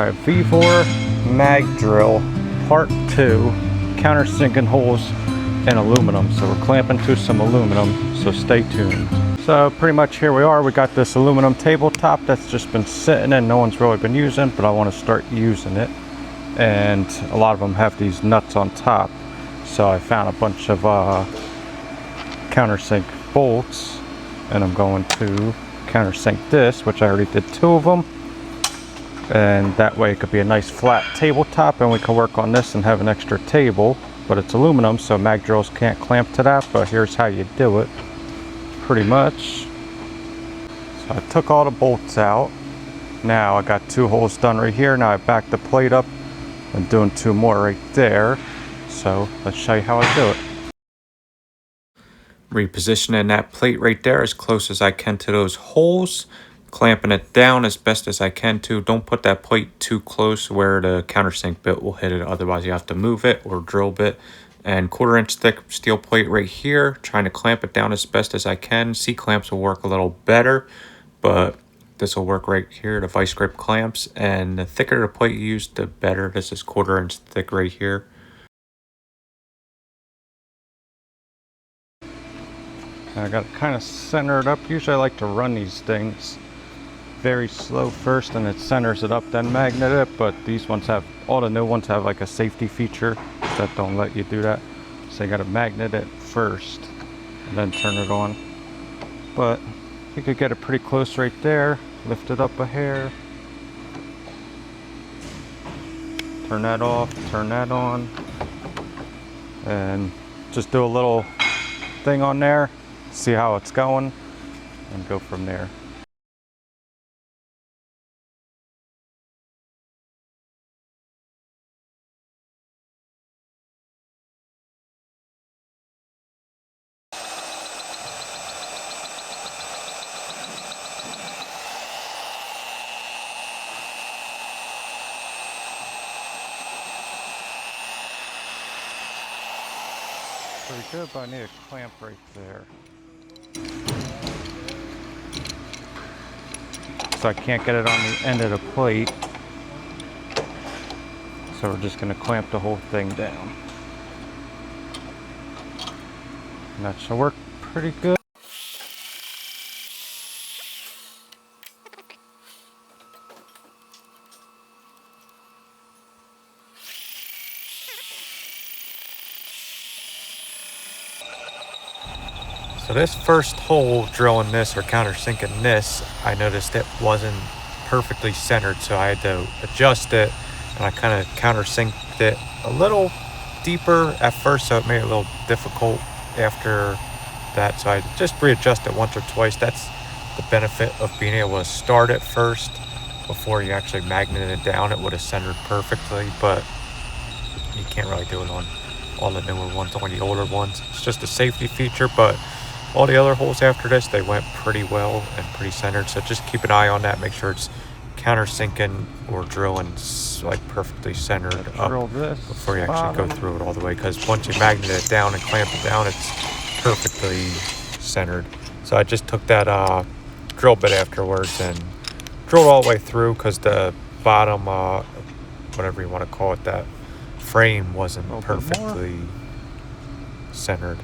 Alright, Vevor mag drill part 2, countersinking holes in aluminum. So we're clamping to some aluminum, so stay tuned. So pretty much here we are. We got this aluminum tabletop that's just been sitting and no one's really been using, but I want to start using it. And a lot of them have these nuts on top. So I found a bunch of countersink bolts, and I'm going to countersink this, which I already did 2 of them. And that way it could be a nice flat tabletop, and we can work on this and have an extra table. But it's aluminum, so mag drills can't clamp to that, but here's how you do it pretty much. So I took all the bolts out. Now I got 2 holes done right here. Now I backed the plate up and doing 2 more right there. So let's show you how I do it. Repositioning that plate right there as close as I can to those holes, clamping it down as best as I can to. Don't put that plate too close where the countersink bit will hit it, otherwise you have to move it or drill bit. And 1/4 inch thick steel plate right here, trying to clamp it down as best as I can. C-clamps will work a little better, but this will work right here, the vice grip clamps. And the thicker the plate you use, the better. This is 1/4 inch thick right here. I got it kind of centered up. Usually I like to run these things very slow first, and it centers it up, then magnet it. But these ones have, all the new ones have like a safety feature that don't let you do that. So you got to magnet it first and then turn it on. But you could get it pretty close right there. Lift it up a hair. Turn that off, turn that on. And just do a little thing on there. See how it's going and go from there. Pretty good, but I need a clamp right there. So I can't get it on the end of the plate. So we're just going to clamp the whole thing down. And that should work pretty good. So this first hole drilling this or countersinking this, I noticed it wasn't perfectly centered, so I had to adjust it, and I kind of countersinked it a little deeper at first, so it made it a little difficult after that. So I just readjust it once or twice. That's the benefit of being able to start it first before you actually magnet it down. It would have centered perfectly, but you can't really do it on all the newer ones, only the older ones. It's just a safety feature, but all the other holes after this, they went pretty well and pretty centered. So just keep an eye on that. Make sure it's countersinking or drilling like perfectly centered up before you actually go through it all the way. Because once you magnet it down and clamp it down, it's perfectly centered. So I just took that drill bit afterwards and drilled all the way through, because the bottom, whatever you want to call it, that frame wasn't perfectly centered.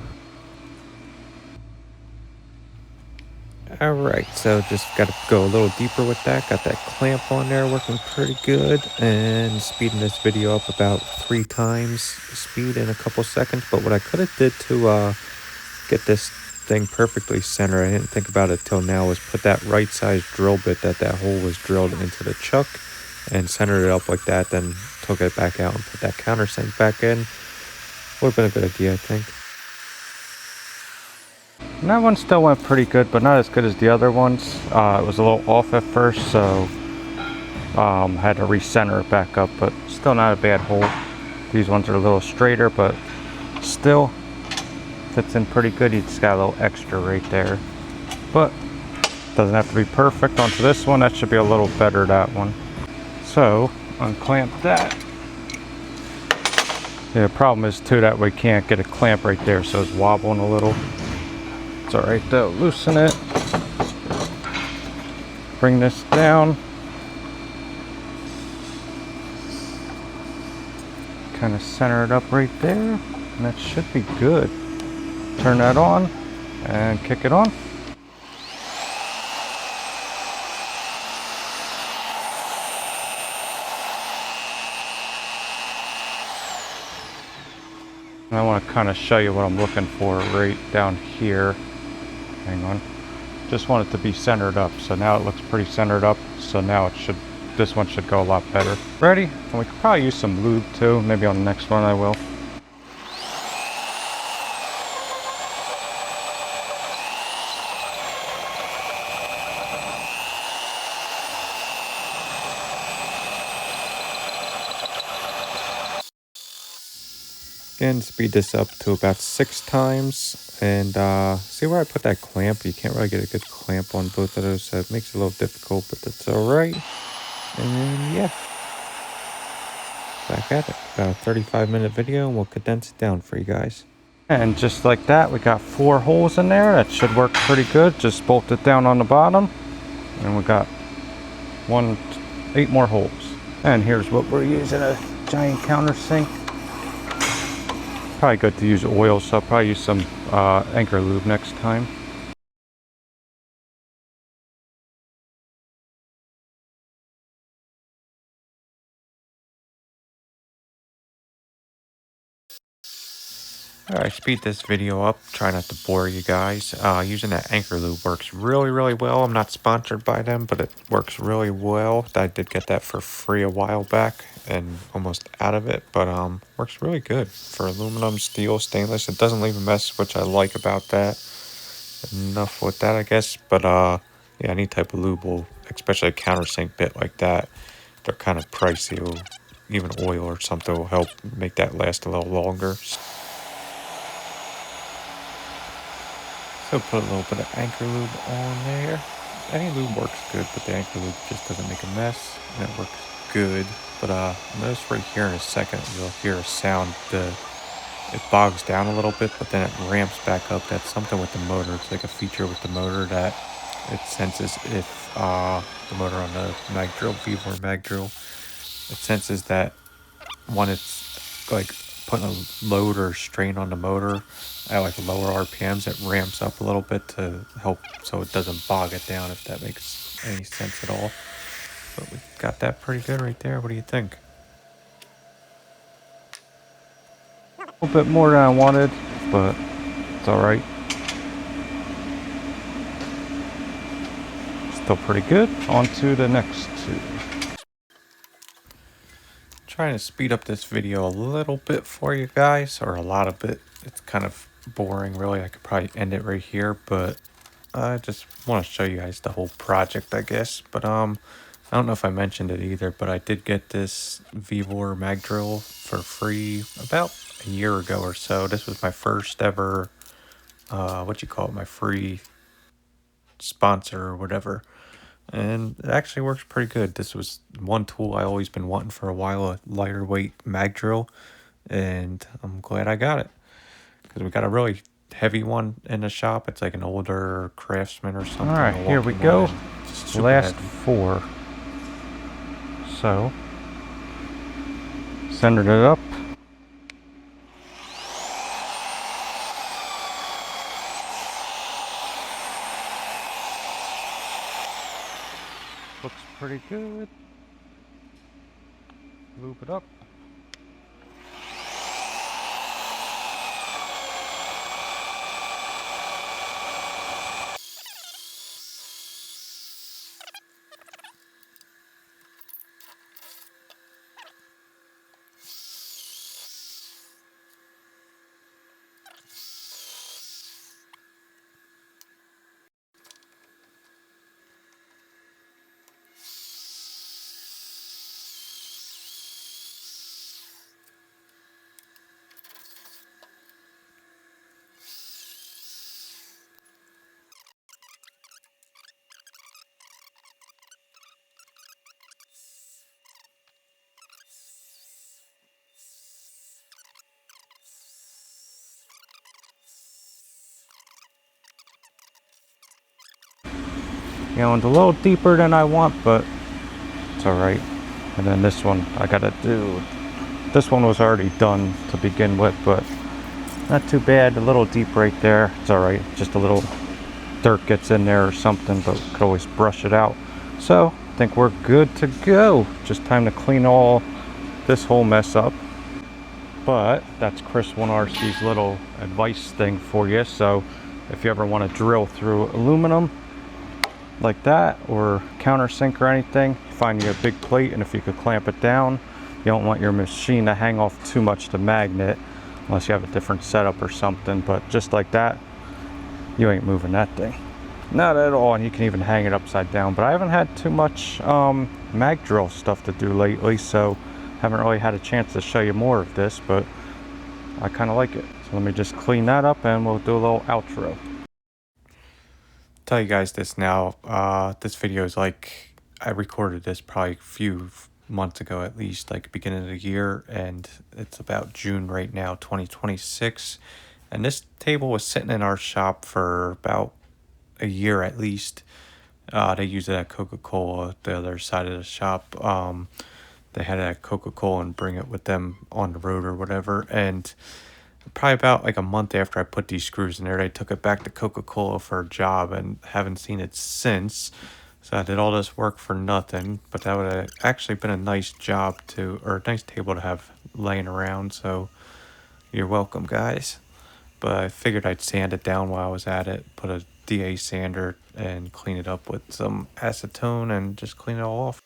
Alright, so just got to go a little deeper with that. Got that clamp on there working pretty good, and speeding this video up about 3 times speed in a couple seconds. But what I could have did to get this thing perfectly centered, I didn't think about it till now, was put that right size drill bit that hole was drilled into the chuck and centered it up like that, then took it back out and put that countersink back in. Would have been a good idea, I think. And that one still went pretty good, but not as good as the other ones. It was a little off at first, so had to recenter it back up, but still not a bad hole. These ones are a little straighter, but still fits in pretty good. You just got a little extra right there, but doesn't have to be perfect. Onto this one, that should be a little better, that one. So unclamp that. The problem is too that we can't get a clamp right there, so it's wobbling a little. It's all right though. Loosen it. Bring this down. kind of center it up right there, and that should be good. Turn that on and kick it on. And I want to kind of show you what I'm looking for right down here. Hang on. Just want it to be centered up. So now it looks pretty centered up. So now this one should go a lot better. Ready? And we could probably use some lube too. Maybe on the next one I will. Again, speed this up to about 6 times, and see where I put that clamp? You can't really get a good clamp on both of those, so it makes it a little difficult, but that's alright. And yeah, back at it. About a 35-minute video, and we'll condense it down for you guys. And just like that, we got 4 holes in there. That should work pretty good. Just bolt it down on the bottom, and we got 8 more holes. And here's what we're using, a giant countersink. Probably good to use oil, so I'll probably use some anchor lube next time. Alright, speed this video up. Try not to bore you guys. Using that anchor lube works really, really well. I'm not sponsored by them, but it works really well. I did get that for free a while back and almost out of it, but works really good for aluminum, steel, stainless. It doesn't leave a mess, which I like about that. Enough with that, I guess. But yeah, any type of lube will, especially a countersink bit like that, they're kind of pricey. Even oil or something will help make that last a little longer. So put a little bit of anchor lube on there. Any lube works good, but the anchor lube just doesn't make a mess, and it works good. But notice right here in a second, you'll hear a sound. It bogs down a little bit, but then it ramps back up. That's something with the motor. It's like a feature with the motor that it senses if the motor on the mag drill, Vevor mag drill, it senses that when it's like putting a load or strain on the motor at like lower RPMs, it ramps up a little bit to help so it doesn't bog it down, if that makes any sense at all. But we got that pretty good right there. What do you think? A little bit more than I wanted, but it's alright. Still pretty good. On to the next 2. Trying to speed up this video a little bit for you guys, or a lot of it. It's kind of boring, really. I could probably end it right here, but I just want to show you guys the whole project, I guess. But I don't know if I mentioned it either, but I did get this Vevor mag drill for free about a year ago or so. This was my first ever, my free sponsor or whatever. And it actually works pretty good. This was one tool I always been wanting for a while, a lighter weight mag drill, and I'm glad I got it, because we got a really heavy one in the shop. It's like an older Craftsman or something. Alright, here we go. Last 4. So, centered it up. Looks pretty good. Loop it up. You know, it's a little deeper than I want, but it's alright. And then this one, I gotta do This one was already done to begin with, but not too bad. A little deep right there. It's all right. Just a little dirt gets in there or something, but could always brush it out. So I think we're good to go. Just time to clean all this whole mess up. But that's Chris Winarski's little advice thing for you. So if you ever want to drill through aluminum like that, or countersink or anything, find you a big plate, and if you could clamp it down, you don't want your machine to hang off too much the magnet unless you have a different setup or something. But just like that, you ain't moving that thing, not at all. And you can even hang it upside down. But I haven't had too much mag drill stuff to do lately, so haven't really had a chance to show you more of this, but I kind of like it. So let me just clean that up and we'll do a little outro. Tell you guys this now. This video is like, I recorded this probably a few months ago at least, like beginning of the year, and it's about June right now, 2026. And this table was sitting in our shop for about a year at least. They use it at Coca-Cola, the other side of the shop. They had it at Coca-Cola and bring it with them on the road or whatever. And probably about like a month after I put these screws in there, they took it back to Coca-Cola for a job and haven't seen it since. So I did all this work for nothing, but that would have actually been a nice job to, or a nice table to have laying around. So you're welcome, guys. But I figured I'd sand it down while I was at it, put a DA sander and clean it up with some acetone and just clean it all off.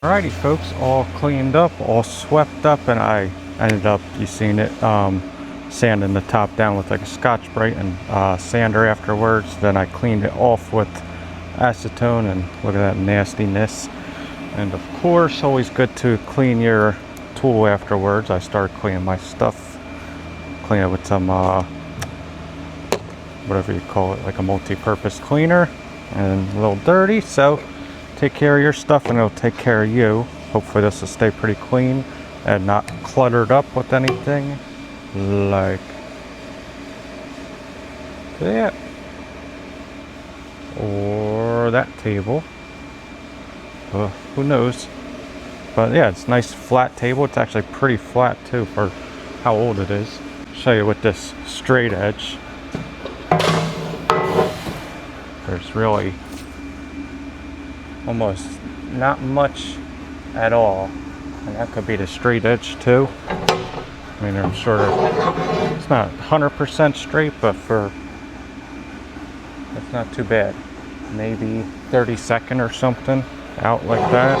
Alrighty folks, all cleaned up, all swept up, and I ended up, you seen it, sanding the top down with like a Scotch-Brite and sander afterwards. Then I cleaned it off with acetone, and look at that nastiness. And of course, always good to clean your tool afterwards. I started cleaning my stuff, clean it with some whatever you call it, like a multi-purpose cleaner, and a little dirty. So take care of your stuff and it'll take care of you. Hopefully this will stay pretty clean and not cluttered up with anything like that or that table. Who knows? But yeah, it's a nice flat table. It's actually pretty flat too for how old it is. Show you with this straight edge. There's really almost not much at all, and that could be the straight edge too. I mean, I'm sure it's not 100% straight, but for it's not too bad. Maybe 32nd or something out like that.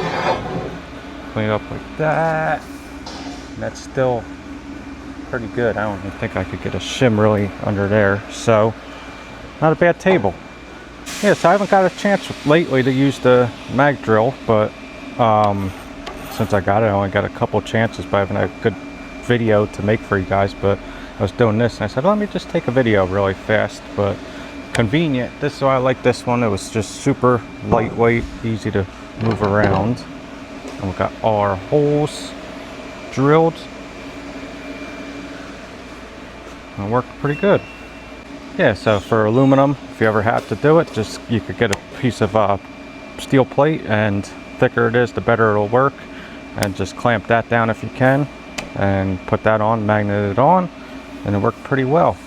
Clean it up like that. And that's still pretty good. I don't even think I could get a shim really under there, so not a bad table. Yeah, so I haven't got a chance lately to use the mag drill, but since I got it, I only got a couple chances, but I haven't had a good video to make for you guys. But I was doing this and I said, let me just take a video really fast, but convenient. This is why I like this one. It was just super lightweight, easy to move around. And we've got all our holes drilled. It worked pretty good. Yeah, so for aluminum, if you ever have to do it, just you could get a piece of steel plate, and thicker it is, the better it'll work. And just clamp that down if you can, and put that on, magnet it on, and it worked pretty well.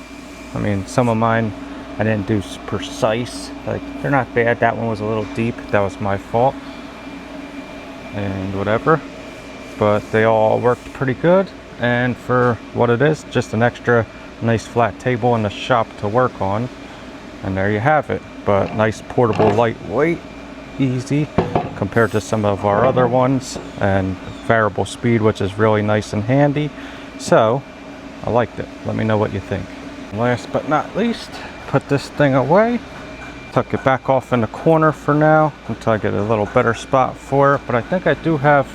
I mean, some of mine I didn't do precise, like they're not bad. That one was a little deep, that was my fault, and whatever. But they all worked pretty good, and for what it is, just an extra nice flat table in the shop to work on, and there you have it. But nice, portable, lightweight, easy compared to some of our other ones, and variable speed, which is really nice and handy. So I liked it. Let me know what you think. Last but not least, put this thing away, tuck it back off in the corner for now until I get a little better spot for it. But I think I do have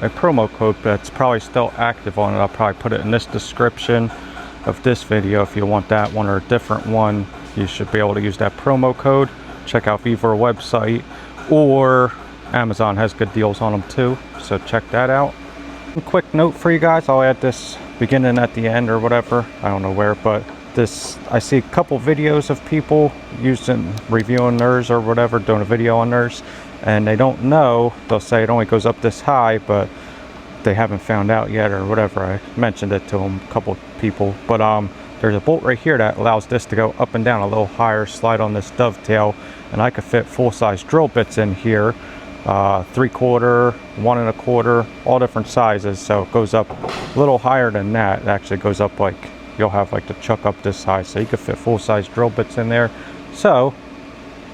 a promo code that's probably still active on it. I'll probably put it in this description of this video. If you want that one or a different one, you should be able to use that promo code. Check out Vevor website, or Amazon has good deals on them too, so check that out. A quick note for you guys, I'll add this beginning at the end or whatever, I don't know where, but this, I see a couple videos of people reviewing theirs or whatever, doing a video on theirs, and they don't know, they'll say it only goes up this high, but they haven't found out yet or whatever. I mentioned it to them, a couple people, but there's a bolt right here that allows this to go up and down a little higher, slide on this dovetail, and I could fit full-size drill bits in here, 3/4, 1 1/4, all different sizes. So it goes up a little higher than that. It actually goes up like, you'll have like the chuck up this size, so you could fit full-size drill bits in there. So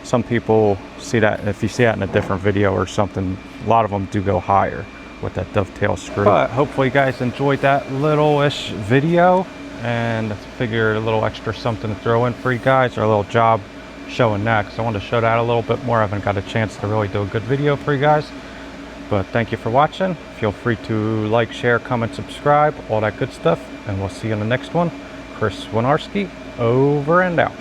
some people see that, if you see that in a different video or something, a lot of them do go higher with that dovetail screw. But hopefully you guys enjoyed that little-ish video, and I figured a little extra something to throw in for you guys, or a little job showing that, because I wanted to show that a little bit more. I haven't got a chance to really do a good video for you guys. But thank you for watching. Feel free to like, share, comment, subscribe, all that good stuff, and we'll see you in the next one. Chris Winarski, over and out.